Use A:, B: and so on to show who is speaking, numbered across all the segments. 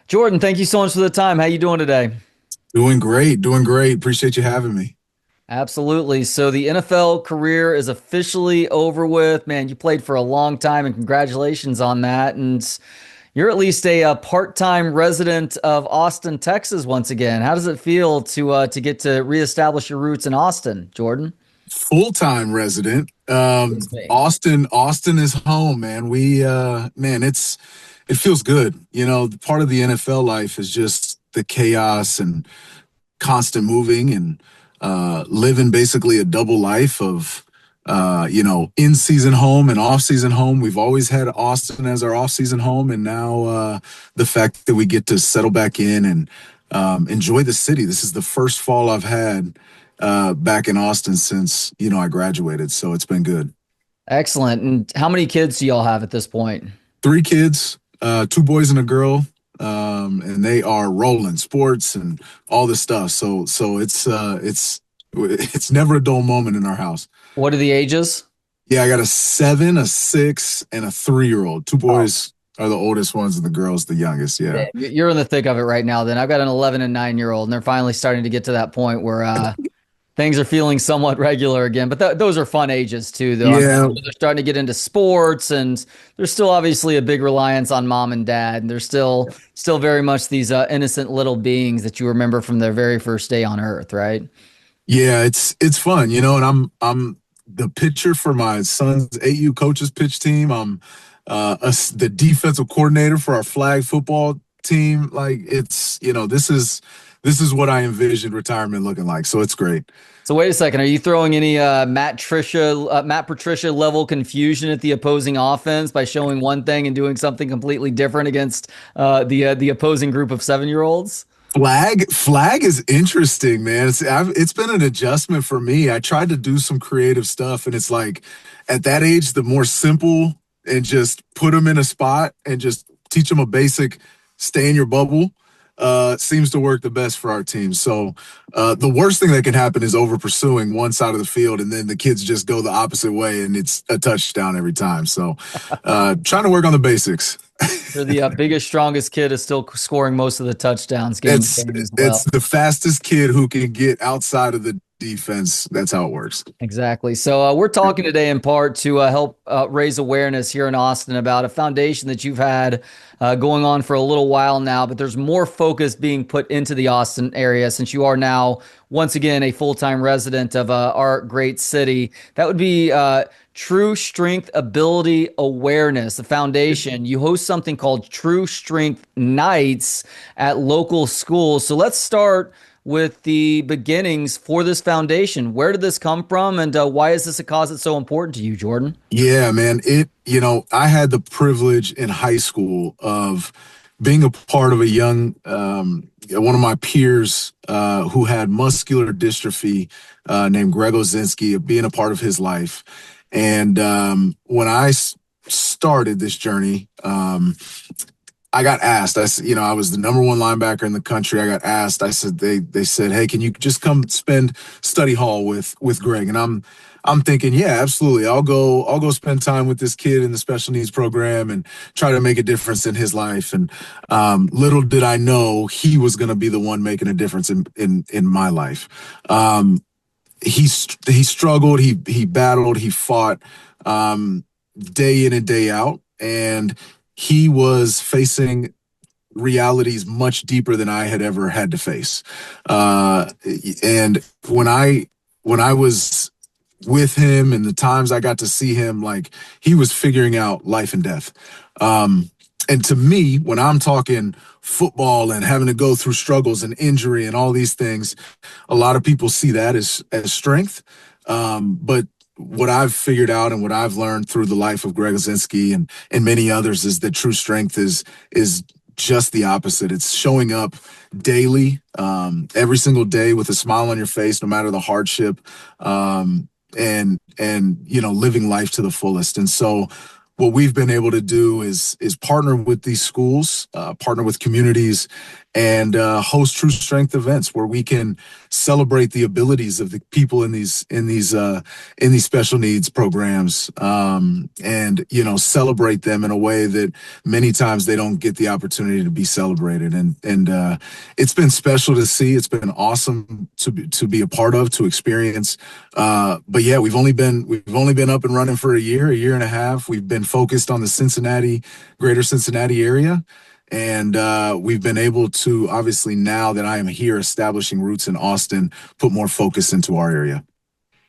A: Jordan, thank you so much for the time. How you doing today?
B: Doing great, doing great. Appreciate you having me.
A: Absolutely. So the NFL career is officially over with. Man, you played for a long time, and congratulations on that. And you're at least a part-time resident of Austin, Texas once again. How does it feel to get to reestablish your roots in Austin, Jordan?
B: Full-time resident.
A: Excuse me.
B: Austin is home, man. It feels good. Part of the NFL life is just the chaos and constant moving and living basically a double life of in-season home and off-season home. We've always had Austin as our off-season home, and now the fact that we get to settle back in and enjoy the city. This is the first fall I've had back in Austin since I graduated, so it's been good.
A: Excellent. And how many kids do y'all have at this point?
B: Three kids, two boys and a girl, and they are rolling sports and all this stuff. So it's never a dull moment in our house.
A: What are the ages?
B: Yeah, I got a 7, a 6, and a 3-year-old. Two boys are the oldest ones, and the girl's the youngest. Yeah.
A: Damn, you're in the thick of it right now. Then I've got an 11 and 9-year-old, and they're finally starting to get to that point where things are feeling somewhat regular again. But those are fun ages too, though. I mean,
B: Yeah,
A: they're starting to get into sports, and there's still obviously a big reliance on mom and dad, and they're still very much these innocent little beings that you remember from their very first day on Earth, right?
B: yeah, it's fun, and I'm the pitcher for my son's AU coaches pitch team. I'm the defensive coordinator for our flag football team. Like this is what I envisioned retirement looking like. So it's great.
A: So wait a second, are you throwing any Matt Patricia level confusion at the opposing offense by showing one thing and doing something completely different against the opposing group of 7-year-olds?
B: Flag is interesting, man. It's been an adjustment for me. I tried to do some creative stuff, and it's like at that age, the more simple and just put them in a spot and just teach them a basic stay in your bubble seems to work the best for our team. So the worst thing that can happen is over pursuing one side of the field, and then the kids just go the opposite way, and it's a touchdown every time. So trying to work on the basics.
A: The biggest, strongest kid is still scoring most of the touchdowns game to
B: It's
A: game as
B: it's
A: well.
B: the fastest kid who can get outside of the defense. That's how it works.
A: Exactly. So we're talking today in part to help raise awareness here in Austin about a foundation that you've had going on for a little while now, but there's more focus being put into the Austin area since you are now once again a full-time resident of our great city. That would be True Strength Ability Awareness, the foundation. You host something called True Strength Nights at local schools. So let's start with the beginnings for this foundation. Where did this come from, and why is this a cause that's so important to you, Jordan?
B: Yeah, man. I had the privilege in high school of being a part of a young, one of my peers who had muscular dystrophy named Greg Ozinski, of being a part of his life. And when I started this journey, I got asked. I was the number one linebacker in the country. I got asked. I said they said, "Hey, can you just come spend study hall with Greg?" And I'm thinking, yeah, absolutely. I'll go spend time with this kid in the special needs program and try to make a difference in his life. And little did I know he was going to be the one making a difference in my life. He struggled. He battled. He fought day in and day out, and he was facing realities much deeper than I had ever had to face. And when I was with him and the times I got to see him, like he was figuring out life and death. And to me, when I'm talking football and having to go through struggles and injury and all these things, a lot of people see that as strength. But what I've figured out and what I've learned through the life of Greg Ozinski and many others is that true strength is just the opposite. It's showing up daily, every single day with a smile on your face, no matter the hardship, and living life to the fullest. And so what we've been able to do is partner with these schools, partner with communities, and host true strength events where we can celebrate the abilities of the people in these special needs programs, and celebrate them in a way that many times they don't get the opportunity to be celebrated. And it's been special to see. It's been awesome to be a part of, to experience. But yeah, we've only been up and running for a year and a half. We've been focused on the greater Cincinnati area. And we've been able to, obviously, now that I am here establishing roots in Austin, put more focus into our area.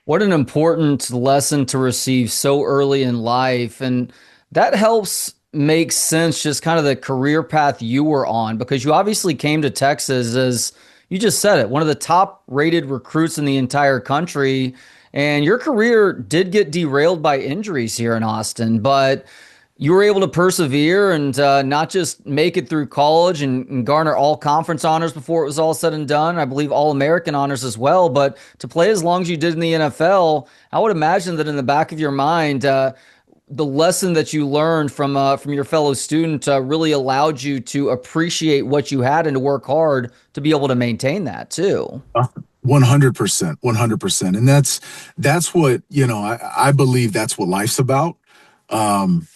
A: What an important lesson to receive so early in life. And that helps make sense, just kind of the career path you were on, because you obviously came to Texas as you just said it, one of the top rated recruits in the entire country. And your career did get derailed by injuries here in Austin, but you were able to persevere and not just make it through college and garner all conference honors before it was all said and done. I believe all American honors as well. But to play as long as you did in the NFL, I would imagine that in the back of your mind, the lesson that you learned from your fellow student really allowed you to appreciate what you had and to work hard to be able to maintain that too.
B: 100%, 100%. And that's what, I believe that's what life's about.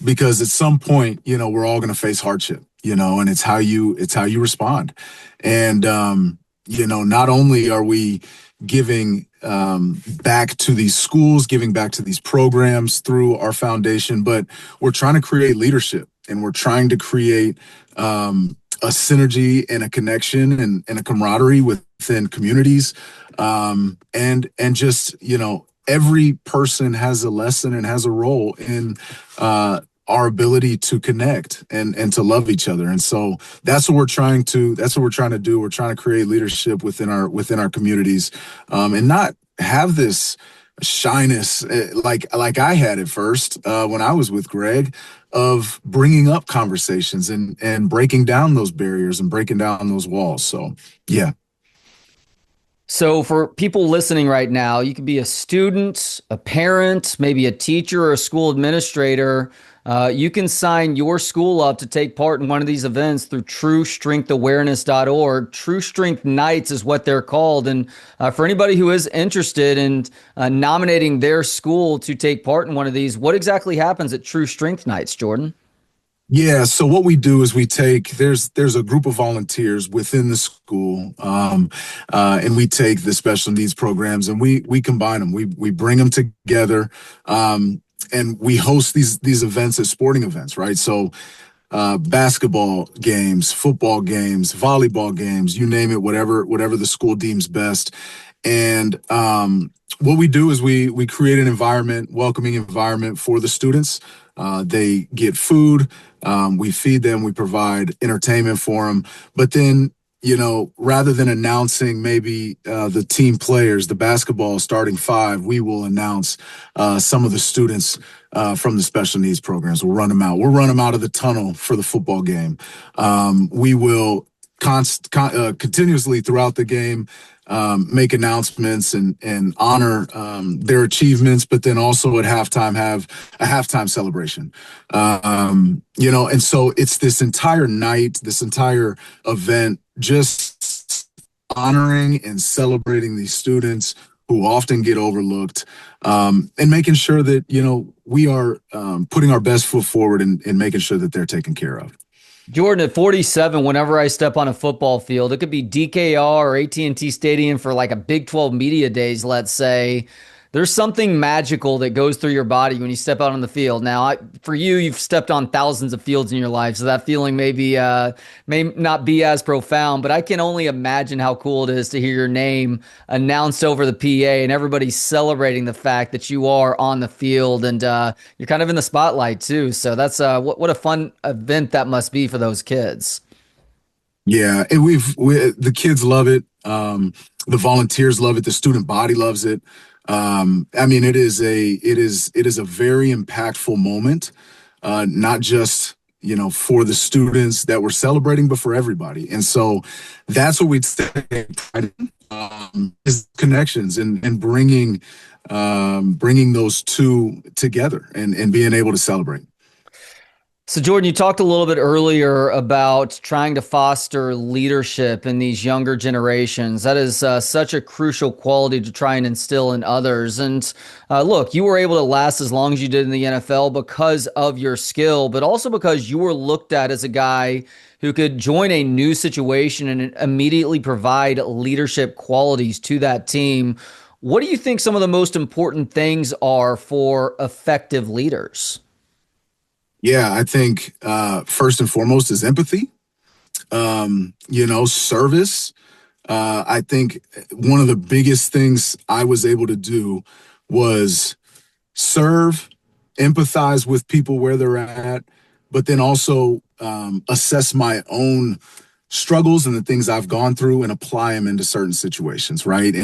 B: Because at some point, we're all going to face hardship, and it's how you respond. And, not only are we giving back to these schools, giving back to these programs through our foundation, but we're trying to create leadership, and we're trying to create a synergy and a connection and a camaraderie within communities. And just, every person has a lesson and has a role in our ability to connect and to love each other. And so that's what we're trying to do. We're trying to create leadership within our communities, and not have this shyness, like I had at first, when I was with Greg, of bringing up conversations and breaking down those barriers and breaking down those walls. So yeah.
A: So, for people listening right now, you could be a student, a parent, maybe a teacher or a school administrator. You can sign your school up to take part in one of these events through TrueStrengthAwareness.org. True Strength Nights is what they're called. And for anybody who is interested in nominating their school to take part in one of these, what exactly happens at True Strength Nights, Jordan?
B: Yeah, so what we do is there's a group of volunteers within the school, and we take the special needs programs and we combine them. We bring them together, and we host these events as sporting events, right? So basketball games, football games, volleyball games, you name it, whatever the school deems best. And what we do is we create an welcoming environment for the students. They get food, we feed them, we provide entertainment for them. But then, rather than announcing maybe the team players, the basketball starting five, we will announce some of the students from the special needs programs. We'll run them out. We'll run them out of the tunnel for the football game. We will continuously throughout the game make announcements and honor their achievements, but then also at halftime have a halftime celebration. And so it's this entire night, this entire event, just honoring and celebrating these students who often get overlooked, and making sure that, we are putting our best foot forward and making sure that they're taken care of.
A: Jordan, at 47, whenever I step on a football field, it could be DKR or AT&T Stadium for like a Big 12 media days, let's say. There's something magical that goes through your body when you step out on the field. Now, for you, you've stepped on thousands of fields in your life, so that feeling may not be as profound. But I can only imagine how cool it is to hear your name announced over the PA and everybody celebrating the fact that you are on the field and you're kind of in the spotlight too. So that's what a fun event that must be for those kids.
B: Yeah, and the kids love it. The volunteers love it. The student body loves it. I mean, it is a very impactful moment, not just for the students that we're celebrating, but for everybody. And so that's what we take pride in, is connections and bringing those two together and being able to celebrate.
A: So, Jordan, you talked a little bit earlier about trying to foster leadership in these younger generations. That is such a crucial quality to try and instill in others. And look, you were able to last as long as you did in the NFL because of your skill, but also because you were looked at as a guy who could join a new situation and immediately provide leadership qualities to that team. What do you think some of the most important things are for effective leaders?
B: Yeah, I think first and foremost is empathy, service. I think one of the biggest things I was able to do was serve, empathize with people where they're at, but then also assess my own struggles and the things I've gone through and apply them into certain situations, right?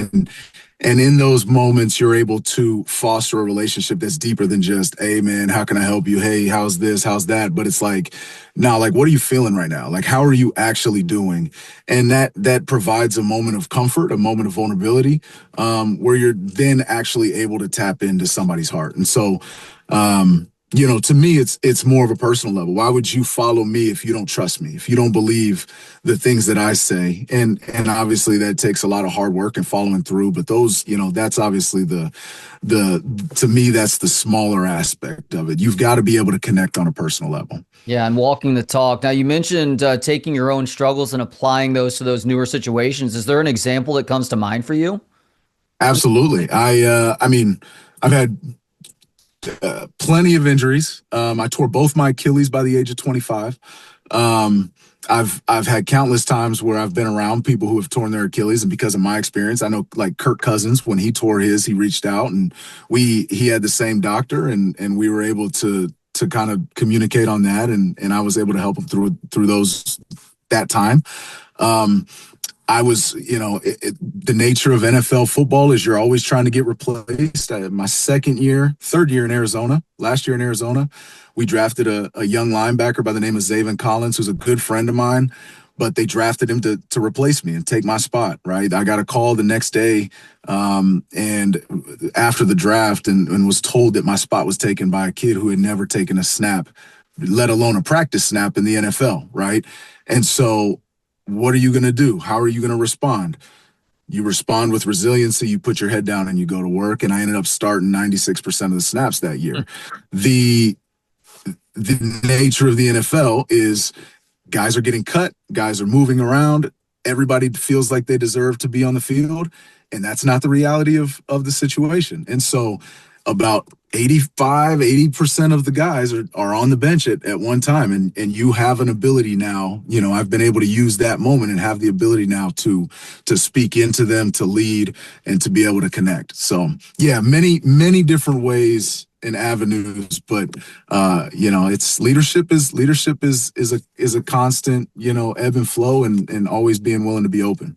B: And in those moments, you're able to foster a relationship that's deeper than just, hey man, how can I help you? Hey, how's this? How's that? But it's like, now, like, what are you feeling right now? Like, how are you actually doing? And that provides a moment of comfort, a moment of vulnerability, where you're then actually able to tap into somebody's heart. And so, to me, it's more of a personal level. Why would you follow me if you don't trust me? If you don't believe the things that I say? And obviously that takes a lot of hard work and following through. But those, that's obviously the to me, that's the smaller aspect of it. You've got to be able to connect on a personal level.
A: Yeah, and walking the talk. Now, you mentioned taking your own struggles and applying those to those newer situations. Is there an example that comes to mind for you?
B: Absolutely. I mean, I've had plenty of injuries. I tore both my Achilles by the age of 25. Um, I've had countless times where I've been around people who have torn their Achilles, and because of my experience, I know like Kirk Cousins, when he tore his, he reached out and he had the same doctor, and we were able to kind of communicate on that, and I was able to help him through those that time. Um, I was, the nature of NFL football is you're always trying to get replaced. My third year in Arizona, last year in Arizona, we drafted a young linebacker by the name of Zaven Collins, who's a good friend of mine, but they drafted him to replace me and take my spot, right? I got a call the next day, and after the draft, and was told that my spot was taken by a kid who had never taken a snap, let alone a practice snap in the NFL, right? And so what are you going to do? How are you going to respond? You respond with resiliency, you put your head down and you go to work. And I ended up starting 96% of the snaps that year. The the nature of the NFL is guys are getting cut, guys are moving around, everybody feels like they deserve to be on the field, and that's not the reality of the situation. And so about 80% of the guys are on the bench at one time, and you have an ability now. I've been able to use that moment and have the ability now to speak into them, to lead, and to be able to connect. So yeah, many different ways and avenues, but it's leadership is a constant, ebb and flow, and always being willing to be open.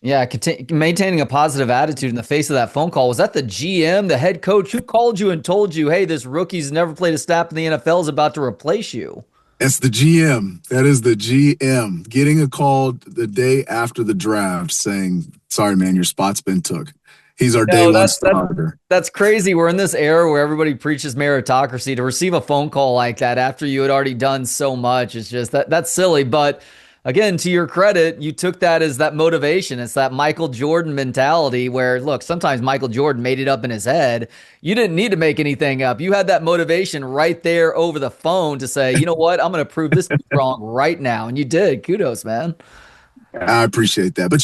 A: Yeah, maintaining a positive attitude in the face of that phone call. Was that the GM, the head coach, who called you and told you, hey, this rookie's never played a snap in the NFL is about to replace you?
B: That's the GM. That is the GM getting a call the day after the draft saying, sorry, man, your spot's been took. He's our day
A: No,
B: one
A: that
B: starter.
A: that's crazy. We're in this era where everybody preaches meritocracy. To receive a phone call like that after you had already done so much, it's just that's silly. But again, to your credit, you took that as that motivation. It's that Michael Jordan mentality where, look, sometimes Michael Jordan made it up in his head. You didn't need to make anything up. You had that motivation right there over the phone to say, you know what, I'm going to prove this wrong right now, and you did. Kudos, man.
B: I appreciate that. But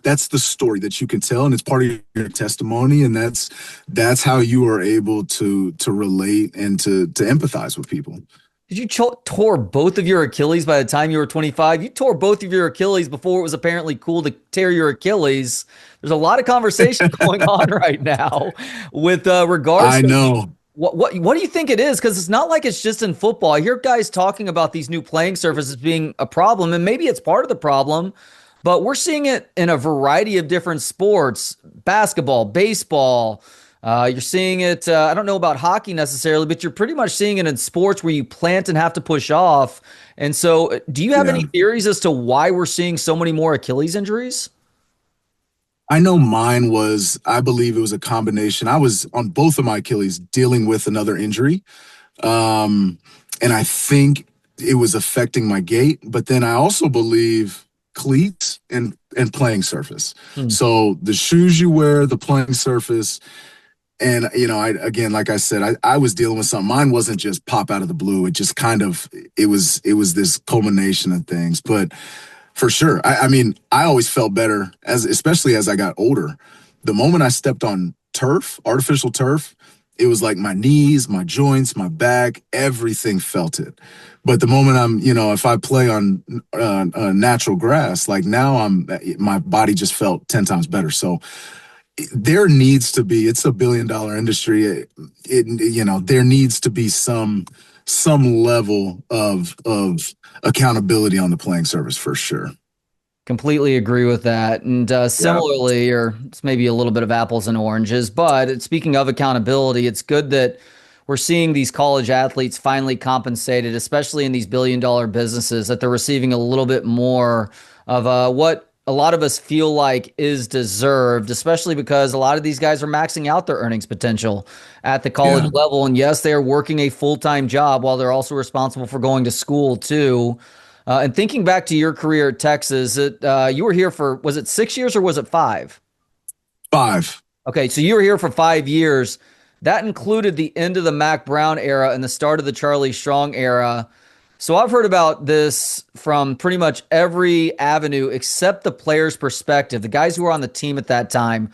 B: that's the story that you can tell, and it's part of your testimony, and that's how you are able to relate and to empathize with people.
A: Did you tore both of your Achilles by the time you were 25? You tore both of your Achilles before it was apparently cool to tear your Achilles. There's a lot of conversation going on right now with regards
B: I
A: to
B: know.
A: what do you think it is? Because it's not like it's just in football. I hear guys talking about these new playing surfaces being a problem, and maybe it's part of the problem, but we're seeing it in a variety of different sports: basketball, baseball. You're seeing it. I don't know about hockey necessarily, but you're pretty much seeing it in sports where you plant and have to push off. And so, do you have any
B: Yeah.
A: theories as to why we're seeing so many more Achilles injuries?
B: I know mine was, I believe it was a combination. I was on both of my Achilles dealing with another injury. Um, And I think it was affecting my gait, but then I also believe cleats and playing surface.
A: Hmm.
B: So the shoes you wear, the playing surface, and I again, like I said, I was dealing with something. Mine wasn't just pop out of the blue. It just kind of it was this culmination of things. But for sure, I mean, I always felt better as especially as I got older. The moment I stepped on turf, artificial turf, it was like my knees, my joints, my back, everything felt it. But the moment if I play on natural grass, like now my body just felt 10 times better. So there needs to be, it's $1 billion industry. There needs to be some level of accountability on the playing service for sure.
A: Completely agree with that. And
B: Yeah.
A: similarly, or it's maybe a little bit of apples and oranges, but speaking of accountability, it's good that we're seeing these college athletes finally compensated, especially in these billion-dollar businesses, that they're receiving a little bit more of what a lot of us feel like is deserved, especially because a lot of these guys are maxing out their earnings potential at the college
B: Yeah.
A: level. And yes, they are working a full-time job while they're also responsible for going to school too. And thinking back to your career at Texas, you were here for, was it 6 years or was it five?
B: 5.
A: Okay, so you were here for 5 years. That included the end of the Mack Brown era and the start of the Charlie Strong era. So I've heard about this from pretty much every avenue except the player's perspective, the guys who were on the team at that time.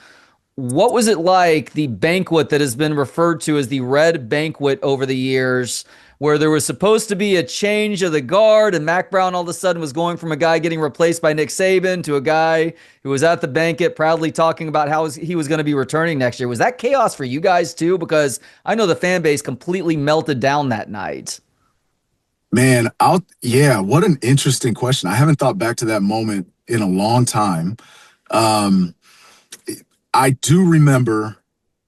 A: What was it like, the banquet that has been referred to as the Red Banquet over the years, where there was supposed to be a change of the guard, and Mack Brown all of a sudden was going from a guy getting replaced by Nick Saban to a guy who was at the banquet proudly talking about how he was going to be returning next year? Was that chaos for you guys too? Because I know the fan base completely melted down that night.
B: Man, yeah, what an interesting question. I haven't thought back to that moment in a long time. Um, I do remember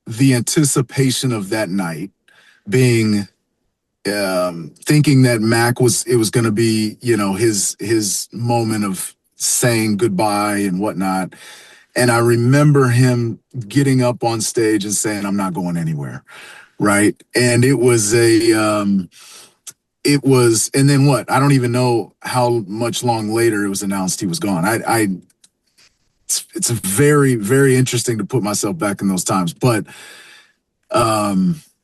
B: the anticipation of that night being thinking that Mac was it was going to be his moment of saying goodbye and whatnot. And I remember him getting up on stage and saying, "I'm not going anywhere." Right, and it was, and then what? I don't even know how much long later it was announced he was gone. It's a very, very interesting to put myself back in those times. But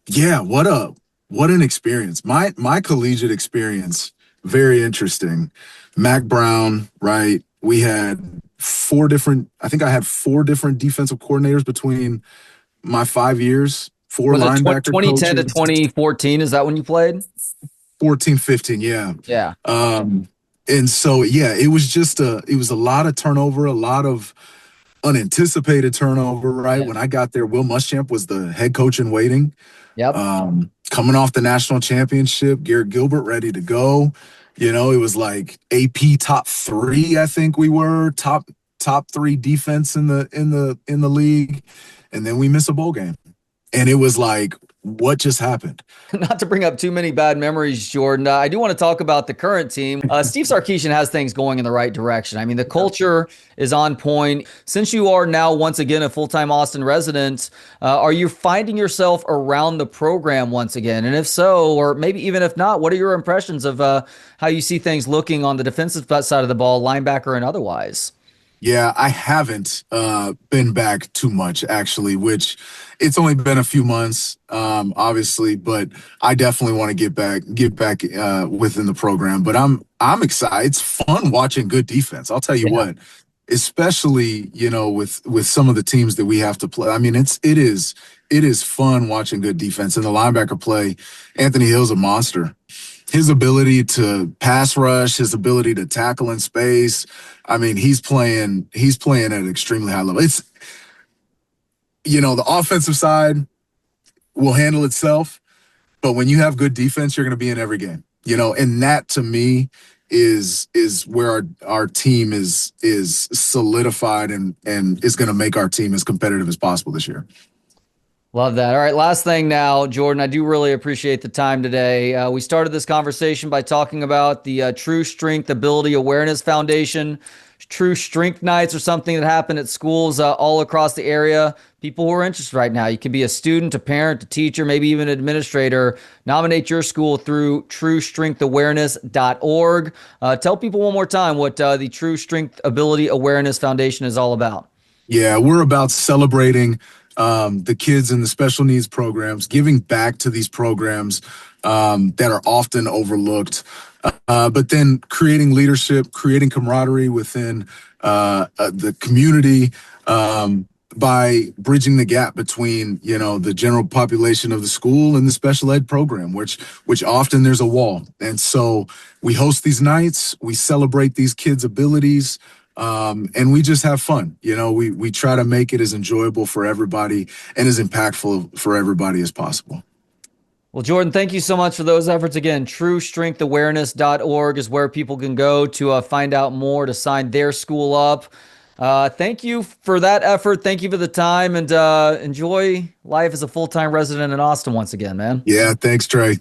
B: yeah, what an experience. My collegiate experience, very interesting. Mack Brown, right? We had I think I had 4 different defensive coordinators between my 5 years, 4
A: Was it
B: linebacker
A: 2010 to
B: coaches,
A: 2014? Is that when you played?
B: 14, 15, yeah.
A: Yeah.
B: Um, and so yeah, it was a lot of turnover, a lot of unanticipated turnover, right?
A: Yeah.
B: When I got there, Will Muschamp was the head coach in waiting.
A: Yep.
B: Coming off the national championship, Garrett Gilbert ready to go. It was like AP top 3, I think we were top 3 defense in the league, and then we miss a bowl game, and it was like, what just happened?
A: Not to bring up too many bad memories, Jordan, I do want to talk about the current team. Steve Sarkisian has things going in the right direction. I mean, the culture is on point. Since you are now once again a full-time Austin resident, are you finding yourself around the program once again? And if so, or maybe even if not, what are your impressions of how you see things looking on the defensive side of the ball, linebacker and otherwise?
B: Yeah, I haven't been back too much actually, which it's only been a few months, obviously, but I definitely want to get back within the program. But I'm excited. It's fun watching good defense. I'll tell you
A: Yeah.
B: what, especially with some of the teams that we have to play. I mean, it is fun watching good defense, and the linebacker play. Anthony Hill's a monster. His ability to pass rush, his ability to tackle in space. I mean, he's playing at an extremely high level. It's the offensive side will handle itself, but when you have good defense, you're going to be in every game. And that to me is where our team is solidified and is going to make our team as competitive as possible this year.
A: Love that. All right, last thing now, Jordan. I do really appreciate the time today. We started this conversation by talking about the True Strength Ability Awareness Foundation. true strength nights or something that happen at schools all across the area. People who are interested right now, you can be a student, a parent, a teacher, maybe even an administrator. Nominate your school through truestrengthawareness.org. Tell people one more time what the True Strength Ability Awareness Foundation is all about.
B: Yeah, we're about celebrating the kids in the special needs programs, giving back to these programs that are often overlooked, but then creating leadership, creating camaraderie within the community by bridging the gap between, the general population of the school and the special ed program, which often there's a wall. And so we host these nights, we celebrate these kids' abilities. And we just have fun. We try to make it as enjoyable for everybody and as impactful for everybody as possible.
A: Well, Jordan, thank you so much for those efforts. Again, truestrengthawareness.org is where people can go to find out more, to sign their school up. Thank you for that effort. Thank you for the time, and enjoy life as a full-time resident in Austin once again, man.
B: Yeah, thanks, Trey.